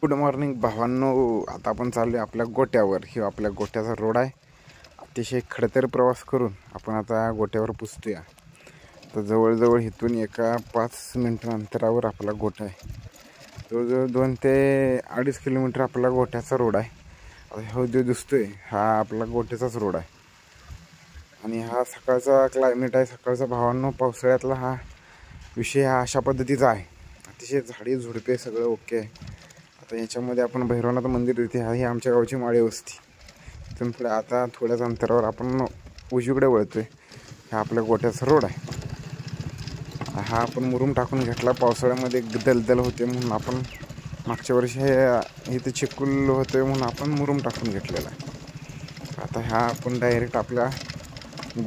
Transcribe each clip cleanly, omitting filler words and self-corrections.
Good morning भावांनो. आता आपण चालू आहे आपल्या गोट्यावर. ही आपल्या गोट्याचा रोड आहे. अतिशय खडतर प्रवास करून आपण आता गोट्यावर पोचतोया. तर जवळजवळ इथून एका 5 मिनिट अंतरावर आपला गोठा आहे. जवळजवळ 2 ते 2.5 किलोमीटर आपला गोट्याचा रोड आहे. आता हा जो दिसतोय हा आपला गोट्याचाच रोड आहे. आणि हा सकाळचा क्लायमेट आहे. सकाळचा भावांनो पावसाळ्यातला हा विषय हा अशा पद्धतीचा आहे. अतिशय झाडी झुडपे सगळं ओके आहे. आता याच्यामध्ये आपण भैरवनाथ मंदिर इथे आहे. आमच्या गावची माळी वस्ती. तिथून पुढे आता थोड्याच अंतरावर आपण उजवीकडे वळतोय. हा आपल्या गोट्याचा रोड आहे. हा आपण मुरुम टाकून घेतला. पावसाळ्यामध्ये दलदल होते म्हणून आपण मागच्या वर्षी इथे चिखल होतोय म्हणून आपण मुरुम टाकून घेतलेला आहे. आता हा आपण डायरेक्ट आपल्या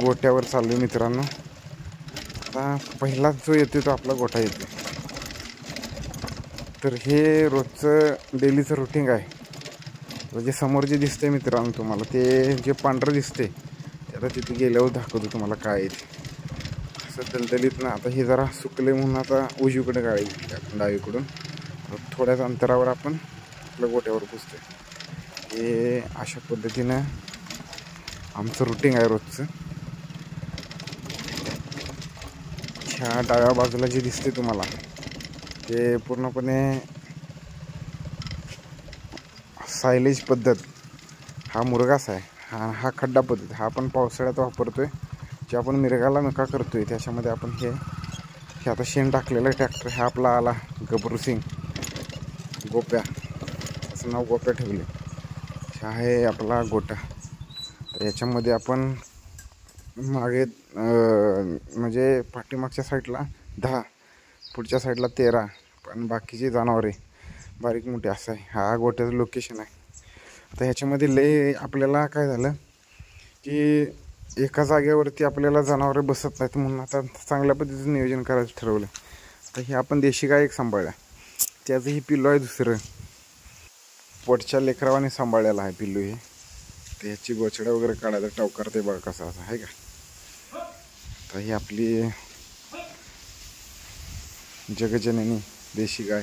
गोट्यावर चाललो आहे मित्रांनो. आता पहिलाच जो येतो तो आपला गोठा येतो. तर हे रोजचं डेलीचं रुटीन आहे. म्हणजे समोर जे दिसते मित्रांनो तुम्हाला ते जे पांढरं दिसते ते आता तिथे गेल्यावर दाखवतो तुम्हाला काय आहे ते. असं दलदलीत ना. आता हे जरा सुकले म्हणून आता उजवीकडे गाडी घेतली आपण डावीकडून. थोड्याच अंतरावर आपण आपल्या गोट्यावर पोचतोय. हे अशा पद्धतीनं आमचं रुटीन आहे रोजचं. ह्या डाव्या बाजूला जे दिसते तुम्हाला ते पूर्णपणे सायलेज पद्धत. हा मुरघास आहे. हा खड्डा पद्धत. हा आपण पावसाळ्यात वापरतोय. जे आपण मिरगाला नका करतोय त्याच्यामध्ये आपण हे आता शेण टाकलेलं ट्रॅक्टर. हा आपला आला गबरूसिंग गोप्या, असं नाव गोप्या ठेवले. हा आहे आपला गोटा. तर याच्यामध्ये आपण मागे म्हणजे पाठीमागच्या साईडला 10, पुढच्या साईडला 13, पण बाकीची जनावरे बारीक मोठी असं आहे. हा गोट्याचं लोकेशन आहे. आता ह्याच्यामध्ये लय आपल्याला काय झालं की एका जागेवरती आपल्याला जनावरे बसत नाहीत म्हणून आता चांगल्या पद्धतीचं नियोजन करायचं ठरवलं. आता हे आपण देशी गाय एक सांभाळल्या. त्याचं ही पिल्लू आहे दुसरं. पोटच्या लेकरावाने सांभाळलेलं आहे पिल्लू हे. तर ह्याची गोचड्या वगैरे काढायचं टावकार ते बघा कसं असं आहे का. तर ही आपली जगजननी देशी गाय.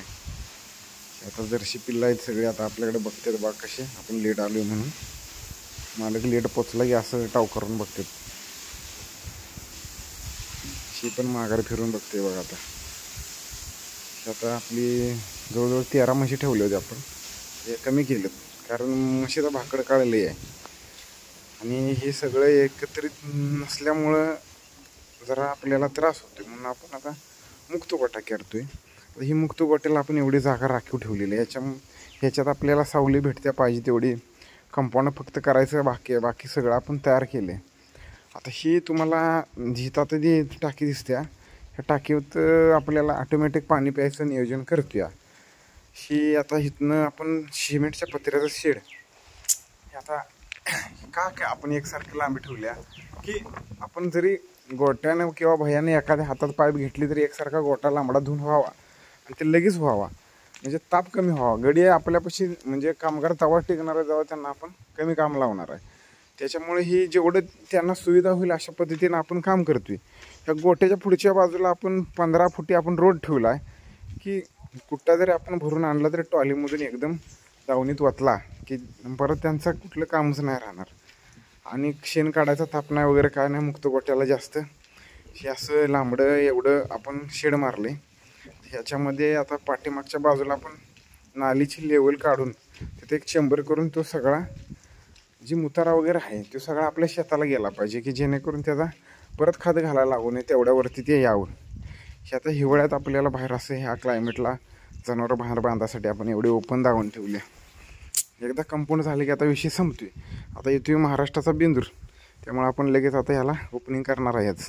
आता जर्शी पिल्ला आहेत सगळे. आता आपल्याकडे बघतात बघ कसे आपण लेट आलो म्हणून. मालक लेट पोचला की असं टाव करून बघतात. शी पण माघार फिरून बघते बघा. आता आपली जवळजवळ 13 म्हशी ठेवले होते आपण. हे कमी केलं कारण म्हशीचा भाकड काढले आहे. आणि हे सगळं एकत्रित नसल्यामुळं जरा आपल्याला त्रास होतो म्हणून आपण आता मुक्त गोठा करतोय. ही मुक्त गोट्याला आपण एवढी जागा राखीव ठेवलेली आहे. ह्याच्यात आपल्याला सावली भेटत्या पाहिजे तेवढी. कंपाऊंड फक्त करायचं बाकी आहे. बाकी सगळं आपण तयार केलं आहे. आता ही तुम्हाला जिथं आता जी टाकी दिसत्या ह्या टाकीत आपल्याला ऑटोमॅटिक पाणी प्यायचं नियोजन करतो या. ही आता इथनं आपण सिमेंटच्या पत्र्याचं शेड हे आता का आपण एकसारखं लांबी ठेवल्या की आपण जरी गोट्यानं किंवा भयाने एखाद्या हातात पाईप घेतली तरी एकसारखा गोटा लांबडा धुवून व्हावा आणि ते लगेच व्हावा. म्हणजे ताप कमी व्हावा. गडी आपल्यापाशी म्हणजे कामगार तवा टिकणार आहे जेव्हा त्यांना आपण कमी काम लावणार आहे. त्याच्यामुळे ही जेवढं त्यांना सुविधा होईल अशा पद्धतीनं आपण काम करतोय. ह्या गोट्याच्या पुढच्या बाजूला आपण 15 फुटी आपण रोड ठेवला आहे की कुठं जरी आपण भरून आणलं तरी टॉलीमधून एकदम दावणीत वतला की परत त्यांचं कुठलं कामच नाही राहणार. आणि शेण काढायचा ताप नाही वगैरे काय नाही. मुक्त गोट्याला जास्त हे असं लांबडं एवढं आपण शेड मारले. ह्याच्यामध्ये आता पाठीमागच्या बाजूला आपण नालीची लेवल काढून तिथे एक चेंबर करून तो सगळा जी मुतारा वगैरे आहे तो सगळा आपल्या शेताला गेला पाहिजे की जेणेकरून त्याचा परत खाद घालायला लागू नये तेवढ्यावरती ते यावं. हे आता हिवाळ्यात आपल्याला बाहेर असं ह्या क्लायमेटला जनावरं बाहेर बांधासाठी आपण एवढे ओपन दावून ठेवले. एकदा कंपाऊंड झाले की आता विषय संपतोय. आता येतोय महाराष्ट्राचा बेंदूर. त्यामुळे आपण लगेच आता ह्याला ओपनिंग करणार आहेच.